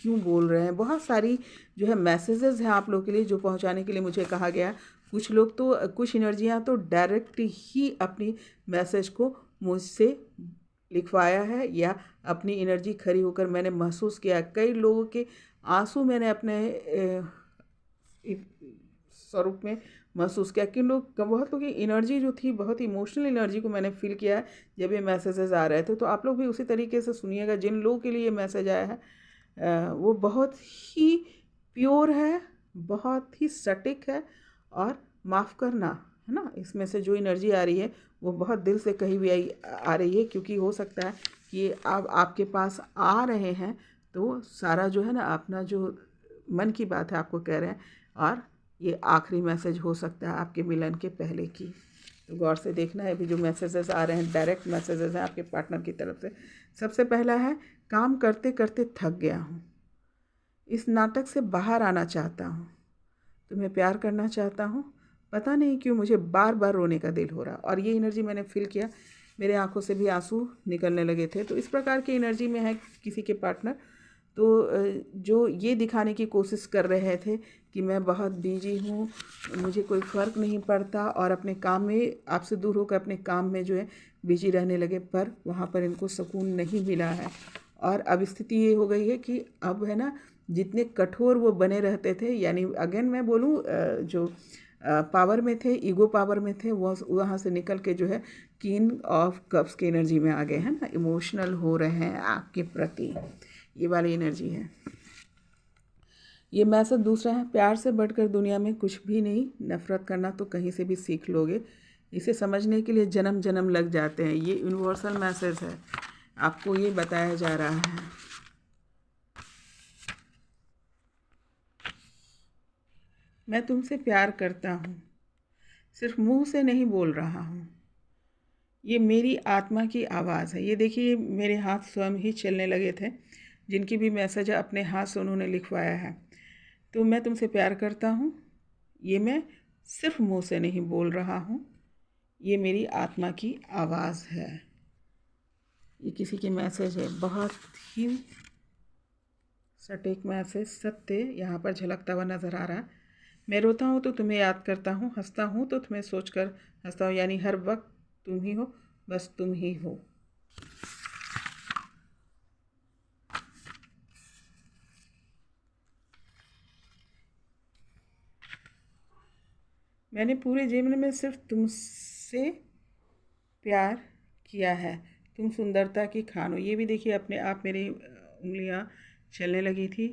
क्यों बोल रहे हैं। बहुत सारी जो है मैसेजेस हैं आप लोग के लिए, जो पहुँचाने के लिए मुझे कहा गया। कुछ लोग तो, कुछ एनर्जियाँ तो डायरेक्ट ही अपनी मैसेज को मुझसे लिखवाया है, या अपनी एनर्जी खड़ी होकर मैंने महसूस किया। कई लोगों के आंसू मैंने अपने स्वरूप में महसूस किया कि बहुत लोग की एनर्जी जो थी, बहुत इमोशनल एनर्जी को मैंने फील किया है जब ये मैसेजेस आ रहे थे। तो आप लोग भी उसी तरीके से सुनिएगा। जिन लोगों के लिए ये मैसेज आया है वो बहुत ही प्योर है, बहुत ही सटीक है। और माफ़ करना है ना, इसमें से जो एनर्जी आ रही है वो बहुत दिल से कहीं भी आ रही है, क्योंकि हो सकता है कि अब आपके पास आ रहे हैं तो सारा जो है ना अपना जो मन की बात है आपको कह रहे हैं, और ये आखिरी मैसेज हो सकता है आपके मिलन के पहले की। तो गौर से देखना है। अभी जो मैसेजेस आ रहे हैं डायरेक्ट मैसेजेस हैं आपके पार्टनर की तरफ से। सबसे पहला है, काम करते करते थक गया हूँ, इस नाटक से बाहर आना चाहता हूँ, तुम्हें प्यार करना चाहता हूँ, पता नहीं क्यों मुझे बार बार रोने का दिल हो रहा। और ये एनर्जी मैंने फील किया, मेरे आंखों से भी आंसू निकलने लगे थे। तो इस प्रकार की एनर्जी में है किसी के पार्टनर। तो जो ये दिखाने की कोशिश कर रहे थे कि मैं बहुत बिजी हूँ, मुझे कोई फ़र्क नहीं पड़ता, और अपने काम में आपसे दूर होकर अपने काम में जो है बिजी रहने लगे, पर वहाँ पर इनको सुकून नहीं मिला है। और अब स्थिति ये हो गई है कि अब है ना, जितने कठोर वो बने रहते थे, यानी अगेन मैं बोलूँ जो पावर में थे, ईगो पावर में थे, वो वहाँ से निकल के जो है किंग ऑफ कप्स की एनर्जी में आ गए हैं ना, इमोशनल हो रहे हैं आपके प्रति, ये वाली एनर्जी है। ये मैसेज दूसरा है, प्यार से बढ़कर दुनिया में कुछ भी नहीं, नफ़रत करना तो कहीं से भी सीख लोगे, इसे समझने के लिए जन्म जन्म लग जाते हैं। ये यूनिवर्सल मैसेज है, आपको ये बताया जा रहा है। मैं तुमसे प्यार करता हूँ, सिर्फ मुंह से नहीं बोल रहा हूँ, ये मेरी आत्मा की आवाज़ है। ये देखिए मेरे हाथ स्वयं ही चलने लगे थे, जिनकी भी मैसेज अपने हाथ से उन्होंने लिखवाया है। तो मैं तुमसे प्यार करता हूँ, ये मैं सिर्फ मुंह से नहीं बोल रहा हूँ, ये मेरी आत्मा की आवाज़ है। ये किसी की मैसेज है, बहुत ही सटीक मैसेज, सत्य यहाँ पर झलकता हुआ नज़र आ रहा है। मैं रोता हूँ तो तुम्हें याद करता हूँ, हंसता हूँ तो तुम्हें सोचकर हंसता हूँ, यानी हर वक्त तुम ही हो, बस तुम ही हो। मैंने पूरे जीवन में सिर्फ तुमसे प्यार किया है, तुम सुंदरता की खान हो। ये भी देखिए अपने आप मेरी उंगलियां चलने लगी थी,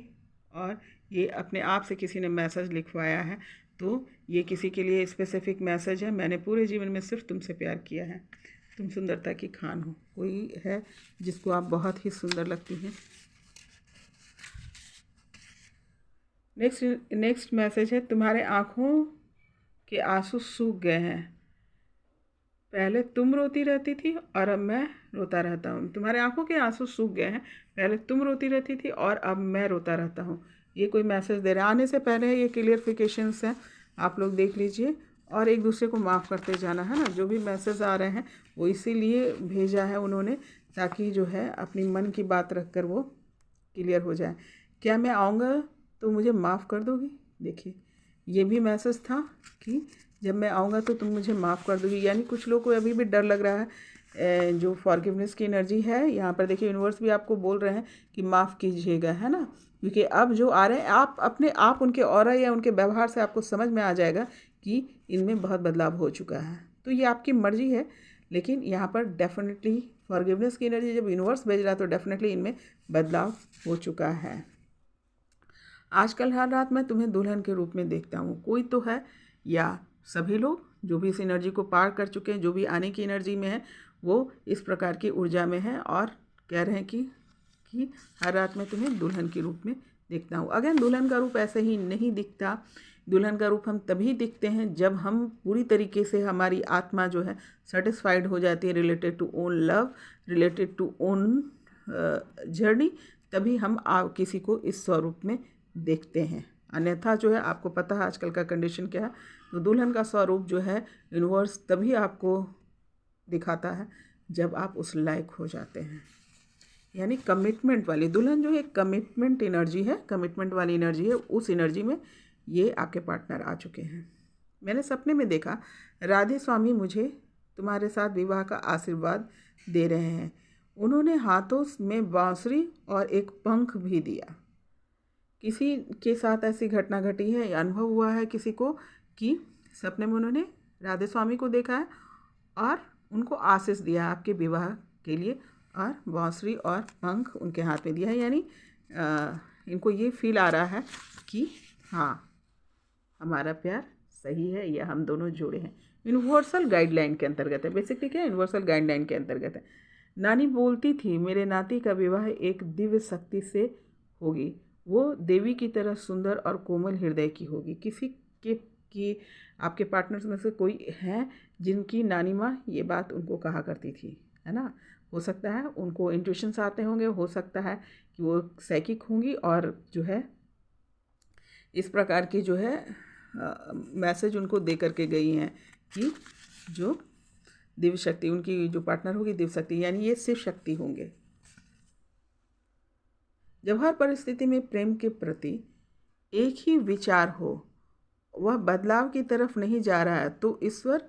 और ये अपने आप से किसी ने मैसेज लिखवाया है। तो ये किसी के लिए स्पेसिफिक मैसेज है, मैंने पूरे जीवन में सिर्फ तुमसे प्यार किया है, तुम सुंदरता की खान हो। कोई है जिसको आप बहुत ही सुंदर लगती हैं। नेक्स्ट मैसेज है, तुम्हारे आँखों के आंसू सूख गए हैं, पहले तुम रोती रहती थी और अब मैं रोता रहता हूँ। तुम्हारे आंखों के आंसू सूख गए हैं, पहले तुम रोती रहती थी और अब मैं रोता रहता हूँ। ये कोई मैसेज दे रहा है। आने से पहले ये क्लियरफिकेशंस हैं, आप लोग देख लीजिए, और एक दूसरे को माफ़ करते जाना है ना। जो भी मैसेज आ रहे हैं वो इसीलिए भेजा है उन्होंने, ताकि जो है अपनी मन की बात रख कर वो क्लियर हो जाए। क्या मैं आऊँगा तो मुझे माफ़ कर दोगी? देखिए ये भी मैसेज था कि जब मैं आऊँगा तो तुम मुझे माफ़ कर दोगी, यानी कुछ लोग को अभी भी डर लग रहा है। जो फॉरगिवनेस की एनर्जी है यहाँ पर देखिए, यूनिवर्स भी आपको बोल रहे हैं कि माफ़ कीजिएगा, है ना। क्योंकि अब जो आ रहे हैं आप उनके ऑरा या उनके व्यवहार से आपको समझ में आ जाएगा कि इनमें बहुत बदलाव हो चुका है। तो ये आपकी मर्ज़ी है, लेकिन यहाँ पर डेफिनेटली फॉरगिवनेस की एनर्जी जब यूनिवर्स भेज रहा है तो डेफिनेटली इनमें बदलाव हो चुका है। आजकल हर रात मैं तुम्हें दुल्हन के रूप में देखता हूँ। कोई तो है, या सभी लोग जो भी इस एनर्जी को पार कर चुके हैं, जो भी आने की एनर्जी में है, वो इस प्रकार की ऊर्जा में है और कह रहे हैं कि हर रात मैं तुम्हें दुल्हन के रूप में देखता हूँ। अगेन दुल्हन का रूप ऐसे ही नहीं दिखता। दुल्हन का रूप हम तभी दिखते हैं जब हम पूरी तरीके से हमारी आत्मा जो है सेटिस्फाइड हो जाती है related to own love, related to own journey, तभी हम किसी को इस स्वरूप में देखते हैं। अन्यथा जो है आपको पता है आजकल का कंडीशन क्या है। तो दुल्हन का स्वरूप जो है यूनिवर्स तभी आपको दिखाता है जब आप उस लायक हो जाते हैं, यानी कमिटमेंट वाली दुल्हन जो है कमिटमेंट एनर्जी है, कमिटमेंट वाली एनर्जी है। उस एनर्जी में ये आपके पार्टनर आ चुके हैं। मैंने सपने में देखा राधे स्वामी मुझे तुम्हारे साथ विवाह का आशीर्वाद दे रहे हैं। उन्होंने हाथों में बांसुरी और एक पंख भी दिया। किसी के साथ ऐसी घटना घटी है या अनुभव हुआ है किसी को कि सपने में उन्होंने राधे स्वामी को देखा है और उनको आशीष दिया आपके विवाह के लिए, और बांसुरी और पंख उनके हाथ में दिया है। यानी इनको ये फील आ रहा है कि हाँ, हमारा प्यार सही है या हम दोनों जुड़े हैं। यूनिवर्सल गाइडलाइन के अंतर्गत है। बेसिकली क्या है, यूनिवर्सल गाइडलाइन के अंतर्गत है। नानी बोलती थी, मेरे नाती का विवाह एक दिव्य शक्ति से होगी, वो देवी की तरह सुंदर और कोमल हृदय की होगी। किसी के की आपके पार्टनर्स में से कोई हैं जिनकी नानी माँ ये बात उनको कहा करती थी, है ना। हो सकता है उनको इंट्यूशंस आते होंगे, हो सकता है कि वो साइकिक होंगी और जो है इस प्रकार की जो है मैसेज उनको दे करके गई हैं कि जो दिव्य शक्ति उनकी जो पार्टनर होगी दिव्य शक्ति, यानी ये शिव शक्ति होंगे। जब हर परिस्थिति में प्रेम के प्रति एक ही विचार हो, वह बदलाव की तरफ नहीं जा रहा है, तो ईश्वर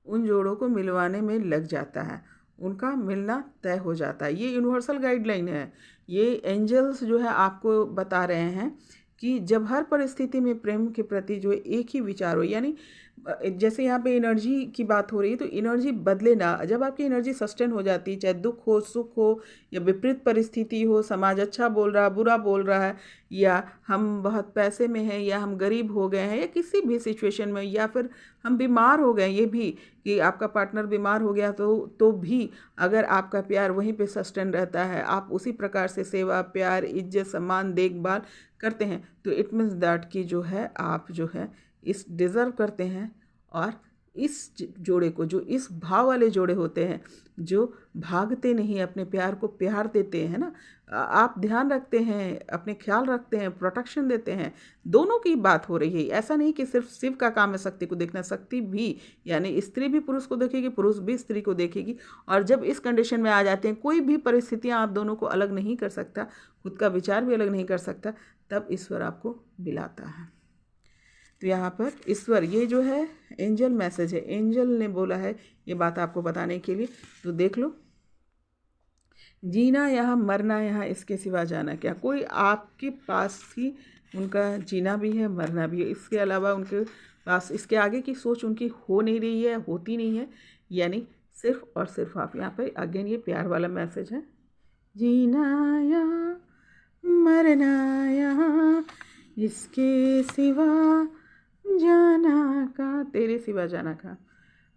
उन जोड़ों को मिलवाने में लग जाता है, उनका मिलना तय हो जाता है। ये यूनिवर्सल गाइडलाइन है। ये एंजल्स जो है आपको बता रहे हैं कि जब हर परिस्थिति में प्रेम के प्रति जो एक ही विचार हो, यानी जैसे यहाँ पे एनर्जी की बात हो रही है, तो एनर्जी बदले ना। जब आपकी एनर्जी सस्टेन हो जाती है, चाहे दुख हो, सुख हो, या विपरीत परिस्थिति हो, समाज अच्छा बोल रहा है, बुरा बोल रहा है, या हम बहुत पैसे में हैं, या हम गरीब हो गए हैं, या किसी भी सिचुएशन में, या फिर हम बीमार हो गए, ये भी कि आपका पार्टनर बीमार हो गया तो भी अगर आपका प्यार वहीं पे सस्टेन रहता है, आप उसी प्रकार से सेवा, प्यार, इज्जत, सम्मान, देखभाल करते हैं, तो इट मीन्स दैट कि जो है आप जो है इस डिज़र्व करते हैं। और इस जोड़े को, जो इस भाव वाले जोड़े होते हैं, जो भागते नहीं, अपने प्यार को प्यार देते हैं ना, आप ध्यान रखते हैं, अपने ख्याल रखते हैं, प्रोटेक्शन देते हैं, दोनों की बात हो रही है। ऐसा नहीं कि सिर्फ शिव का काम है शक्ति को देखना, शक्ति भी यानी स्त्री भी पुरुष को देखेगी, पुरुष भी स्त्री को देखेगी। और जब इस कंडीशन में आ जाते हैं, कोई भी परिस्थितियाँ आप दोनों को अलग नहीं कर सकता, खुद का विचार भी अलग नहीं कर सकता, तब ईश्वर आपको मिलाता है। तो यहाँ पर ईश्वर, ये जो है एंजल मैसेज है, एंजल ने बोला है ये बात आपको बताने के लिए। तो देख लो, जीना यहाँ, मरना यहाँ, इसके सिवा जाना क्या। कोई आपके पास ही उनका जीना भी है, मरना भी है, इसके अलावा उनके पास इसके आगे की सोच उनकी हो नहीं रही है, होती नहीं है। यानी सिर्फ और सिर्फ आप, यहाँ पर अगेन ये प्यार वाला मैसेज है, जीना यहाँ, मरना यहाँ, इसके सिवा जाना का, तेरे सिवा जाना का।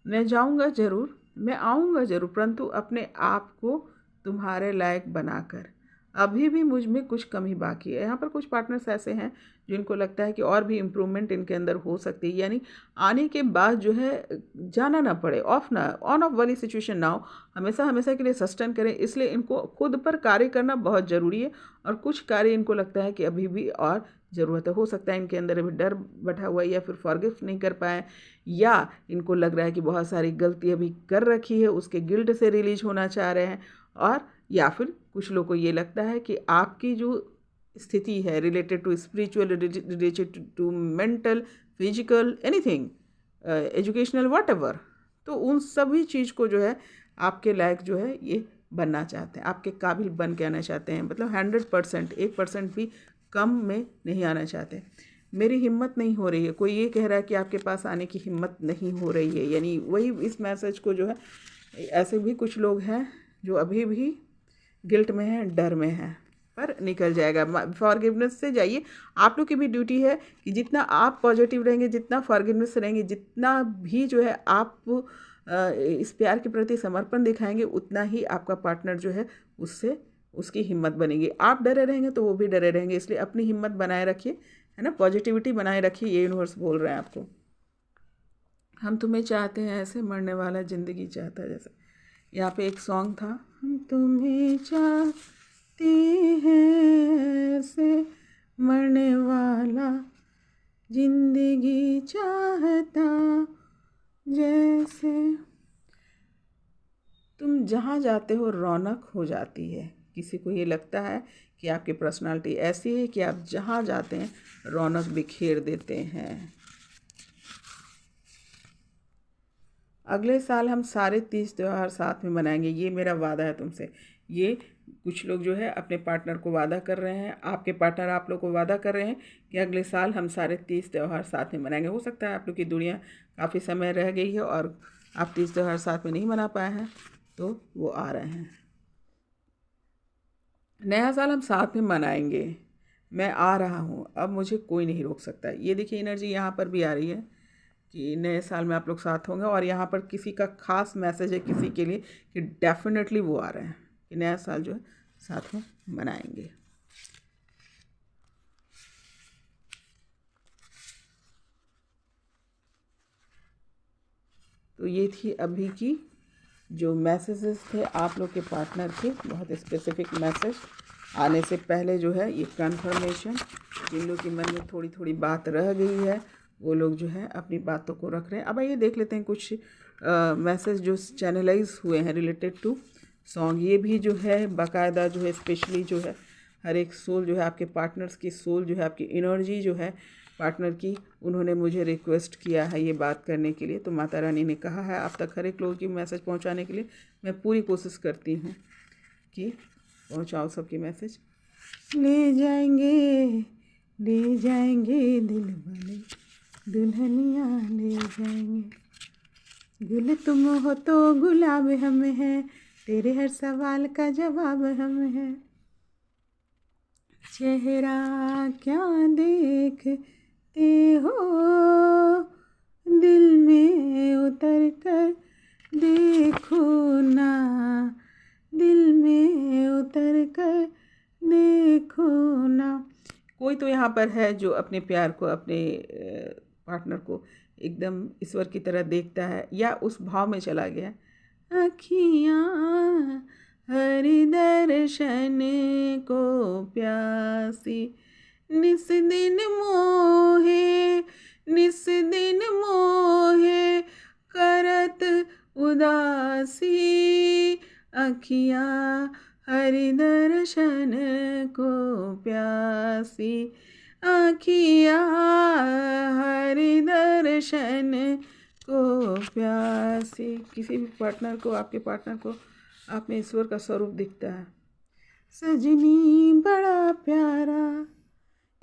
मैं जाऊंगा ज़रूर, मैं आऊँगा ज़रूर, परंतु अपने आप को तुम्हारे लायक बनाकर। अभी भी मुझ में कुछ कमी बाकी है। यहाँ पर कुछ पार्टनर्स ऐसे हैं जिनको लगता है कि और भी इम्प्रूवमेंट इनके अंदर हो सकती है, यानी आने के बाद जो है जाना ना पड़े, ऑन ऑफ वाली सिचुएशन ना हो, हमेशा हमेशा के लिए सस्टेन करें। इसलिए इनको खुद पर कार्य करना बहुत ज़रूरी है, और कुछ कार्य इनको लगता है कि अभी भी और ज़रूरत है। हो सकता है इनके अंदर अभी डर बैठा हुआ है, या फिर फॉरगिव नहीं कर पाए, या इनको लग रहा है कि बहुत सारी गलती अभी कर रखी है, उसके गिल्ट से रिलीज होना चाह रहे हैं। और या फिर कुछ लोगों को ये लगता है कि आपकी जो स्थिति है related to spiritual, related to mental, physical, anything, educational, whatever, तो उन सभी चीज़ को जो है आपके लायक जो है ये बनना चाहते हैं, आपके काबिल बन के आना चाहते हैं। मतलब 100%, 1% भी कम में नहीं आना चाहते। मेरी हिम्मत नहीं हो रही है, कोई ये कह रहा है कि आपके पास आने की हिम्मत नहीं हो रही है, यानी वही इस मैसेज को जो है, ऐसे भी कुछ लोग हैं जो अभी भी गिल्ट में हैं, डर में हैं, पर निकल जाएगा। फॉरगिवनेस से जाइए। आप लोग की भी ड्यूटी है कि जितना आप पॉजिटिव रहेंगे, जितना फॉरगिवनेस से रहेंगे, जितना भी जो है आप इस प्यार के प्रति समर्पण दिखाएंगे, उतना ही आपका पार्टनर जो है उससे उसकी हिम्मत बनेगी। आप डरे रहेंगे तो वो भी डरे रहेंगे, इसलिए अपनी हिम्मत बनाए रखिए, है ना, पॉजिटिविटी बनाए रखिए। ये यूनिवर्स बोल रहे हैं आपको, हम तुम्हें चाहते हैं ऐसे, मरने वाला ज़िंदगी चाहता है जैसे। यहाँ पे एक सॉन्ग था, हम तुम्हें चाहते हैं ऐसे, मरने वाला ज़िंदगी चाहता जैसे। तुम जहाँ जाते हो रौनक हो जाती है। किसी को ये लगता है कि आपकी पर्सनालिटी ऐसी है कि आप जहाँ जाते हैं रौनक बिखेर देते हैं। अगले साल हम सारे 30 त्यौहार साथ में मनाएंगे, ये मेरा वादा है तुमसे। ये कुछ लोग जो है अपने पार्टनर को वादा कर रहे हैं, आपके पार्टनर आप लोग को वादा कर रहे हैं कि अगले साल हम सारे 30 त्यौहार साथ में मनाएंगे। हो सकता है आप लोग की दूरियां काफ़ी समय रह गई है और आप 30 त्यौहार साथ में नहीं मना पाए हैं, तो वो आ रहे हैं। नया साल हम साथ में मनाएंगे, मैं आ रहा हूँ, अब मुझे कोई नहीं रोक सकता। ये देखिए एनर्जी यहाँ पर भी आ रही है कि नए साल में आप लोग साथ होंगे, और यहाँ पर किसी का खास मैसेज है किसी के लिए कि डेफिनेटली वो आ रहे हैं कि नया साल जो है साथ में मनाएंगे। तो ये थी अभी की जो मैसेजेस थे आप लोग के पार्टनर के, बहुत स्पेसिफिक मैसेज। आने से पहले जो है ये कन्फर्मेशन, जिन लोग के मन में थोड़ी थोड़ी बात रह गई है वो लोग जो है अपनी बातों को रख रहे हैं। अब आइए देख लेते हैं कुछ मैसेज जो चैनलाइज हुए हैं रिलेटेड टू सॉन्ग। ये भी जो है बाकायदा जो है स्पेशली जो है हर एक सोल जो है आपके पार्टनर्स की सोल जो है आपकी एनर्जी जो है पार्टनर की, उन्होंने मुझे रिक्वेस्ट किया है ये बात करने के लिए। तो माता रानी ने कहा है आप तक हर एक लोगों की मैसेज पहुंचाने के लिए मैं पूरी कोशिश करती हूँ कि पहुंचाओ सबकी मैसेज। ले जाएंगे दिल वाले दुल्हनिया ले जाएंगे, गुल तुम हो तो गुलाब हम हैं, तेरे हर सवाल का जवाब हम हैं, चेहरा क्या देखते हो दिल में उतर कर देखो ना, दिल में उतर कर देखो ना। कोई तो यहाँ पर है जो अपने प्यार को, अपने पार्टनर को एकदम ईश्वर की तरह देखता है या उस भाव में चला गया। अखियाँ हर दर्शन को प्यासी, निस दिन मोहे करत उदासी, अखियाँ हर दर्शन को प्यासी, अखियाँ हर दर्शन को प्यासी। किसी भी पार्टनर को, आपके पार्टनर को आप में ईश्वर का स्वरूप दिखता है। सजनी बड़ा प्यारा